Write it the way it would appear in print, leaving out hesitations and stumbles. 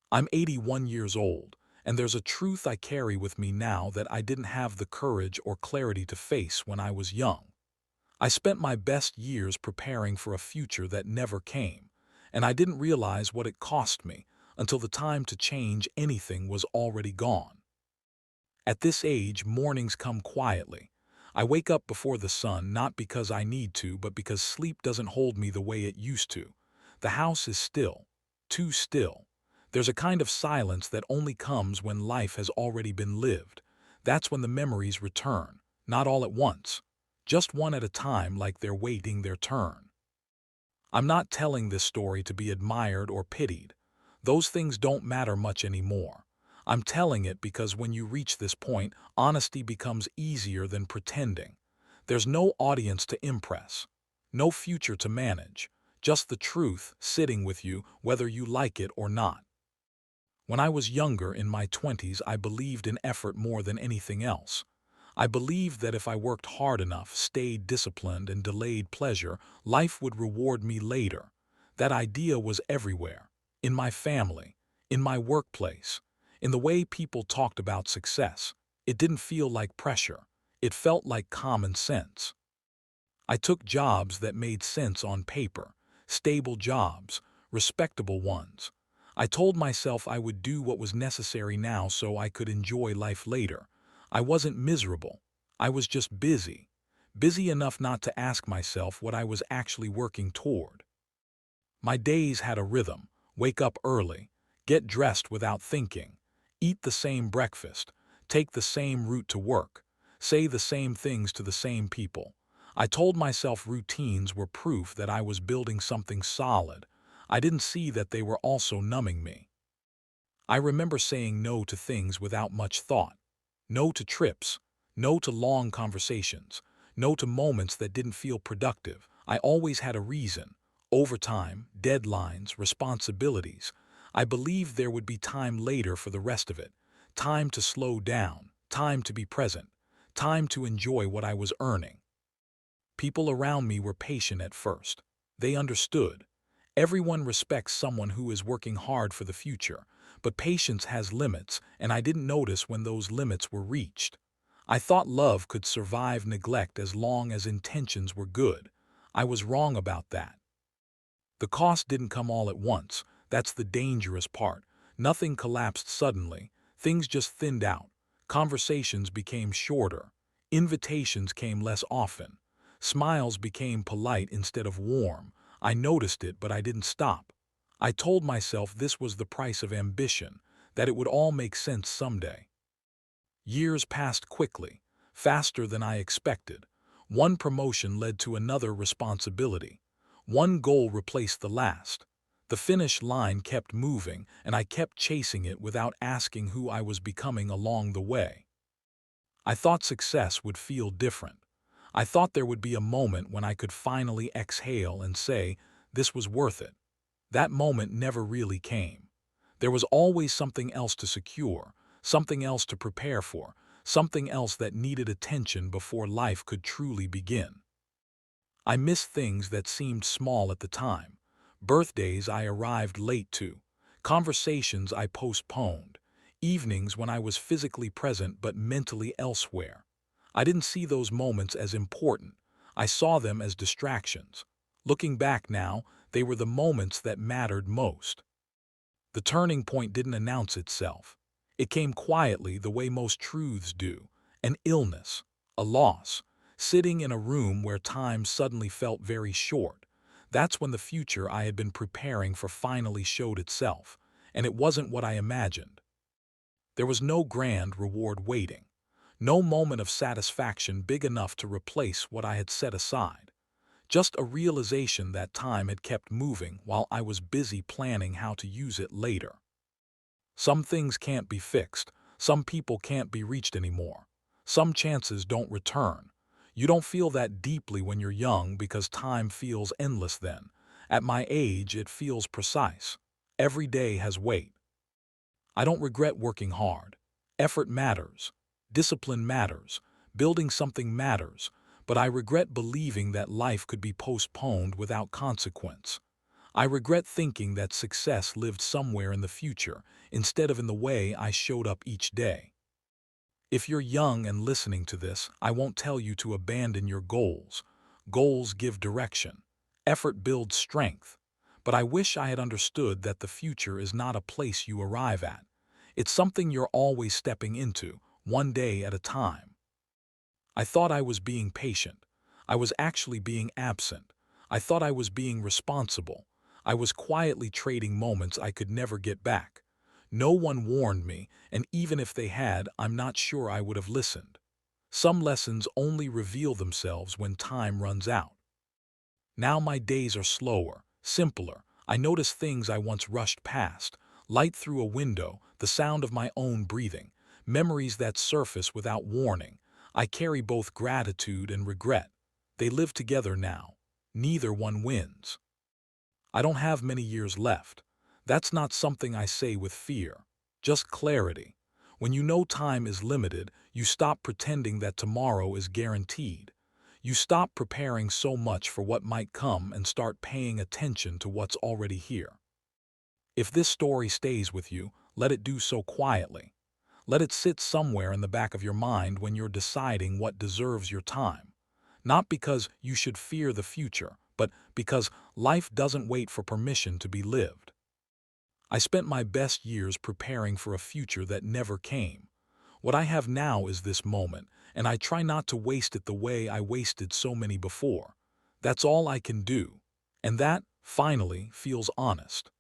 I'm 81 years old, and there's a truth I carry with me now that I didn't have the courage or clarity to face when I was young. I spent my best years preparing for a future that never came, and I didn't realize what it cost me until the time to change anything was already gone. At this age, mornings come quietly. I wake up before the sun not because I need to, but because sleep doesn't hold me the way it used to. The house is still, too still. There's a kind of silence that only comes when life has already been lived. That's when the memories return, not all at once, just one at a time like they're waiting their turn. I'm not telling this story to be admired or pitied. Those things don't matter much anymore. I'm telling it because when you reach this point, honesty becomes easier than pretending. There's no audience to impress, no future to manage, just the truth sitting with you whether you like it or not. When I was younger, in my 20s, I believed in effort more than anything else. I believed that if I worked hard enough, stayed disciplined, and delayed pleasure, life would reward me later. That idea was everywhere, in my family, in my workplace, in the way people talked about success. It didn't feel like pressure. It felt like common sense. I took jobs that made sense on paper, stable jobs, respectable ones. I told myself I would do what was necessary now so I could enjoy life later. I wasn't miserable. I was just busy. Busy enough not to ask myself what I was actually working toward. My days had a rhythm: wake up early, get dressed without thinking, eat the same breakfast, take the same route to work, say the same things to the same people. I told myself routines were proof that I was building something solid. I didn't see that they were also numbing me. I remember saying no to things without much thought. No to trips, no to long conversations, no to moments that didn't feel productive. I always had a reason: overtime, deadlines, responsibilities. I believed there would be time later for the rest of it. Time to slow down, time to be present, time to enjoy what I was earning. People around me were patient at first. They understood. Everyone respects someone who is working hard for the future, but patience has limits, and I didn't notice when those limits were reached. I thought love could survive neglect as long as intentions were good. I was wrong about that. The cost didn't come all at once. That's the dangerous part. Nothing collapsed suddenly. Things just thinned out. Conversations became shorter. Invitations came less often. Smiles became polite instead of warm. I noticed it, but I didn't stop. I told myself this was the price of ambition, that it would all make sense someday. Years passed quickly, faster than I expected. One promotion led to another responsibility. One goal replaced the last. The finish line kept moving, and I kept chasing it without asking who I was becoming along the way. I thought success would feel different. I thought there would be a moment when I could finally exhale and say, this was worth it. That moment never really came. There was always something else to secure, something else to prepare for, something else that needed attention before life could truly begin. I missed things that seemed small at the time. Birthdays I arrived late to, conversations I postponed, evenings when I was physically present but mentally elsewhere. I didn't see those moments as important. I saw them as distractions. Looking back now, they were the moments that mattered most. The turning point didn't announce itself. It came quietly, the way most truths do: an illness, a loss, sitting in a room where time suddenly felt very short. That's when the future I had been preparing for finally showed itself, and it wasn't what I imagined. There was no grand reward waiting, no moment of satisfaction big enough to replace what I had set aside. Just a realization that time had kept moving while I was busy planning how to use it later. Some things can't be fixed. Some people can't be reached anymore. Some chances don't return. You don't feel that deeply when you're young because time feels endless then. At my age, it feels precise. Every day has weight. I don't regret working hard. Effort matters. Discipline matters. Building something matters. But I regret believing that life could be postponed without consequence. I regret thinking that success lived somewhere in the future instead of in the way I showed up each day. If you're young and listening to this, I won't tell you to abandon your goals. Goals give direction. Effort builds strength. But I wish I had understood that the future is not a place you arrive at. It's something you're always stepping into, one day at a time. I thought I was being patient. I was actually being absent. I thought I was being responsible. I was quietly trading moments I could never get back. No one warned me, and even if they had, I'm not sure I would have listened. Some lessons only reveal themselves when time runs out. Now my days are slower, simpler. I notice things I once rushed past. Light through a window, the sound of my own breathing, memories that surface without warning. I carry both gratitude and regret. They live together now. Neither one wins. I don't have many years left. That's not something I say with fear, just clarity. When you know time is limited, you stop pretending that tomorrow is guaranteed. You stop preparing so much for what might come and start paying attention to what's already here. If this story stays with you, let it do so quietly. Let it sit somewhere in the back of your mind when you're deciding what deserves your time. Not because you should fear the future, but because life doesn't wait for permission to be lived. I spent my best years preparing for a future that never came. What I have now is this moment, and I try not to waste it the way I wasted so many before. That's all I can do. And that, finally, feels honest.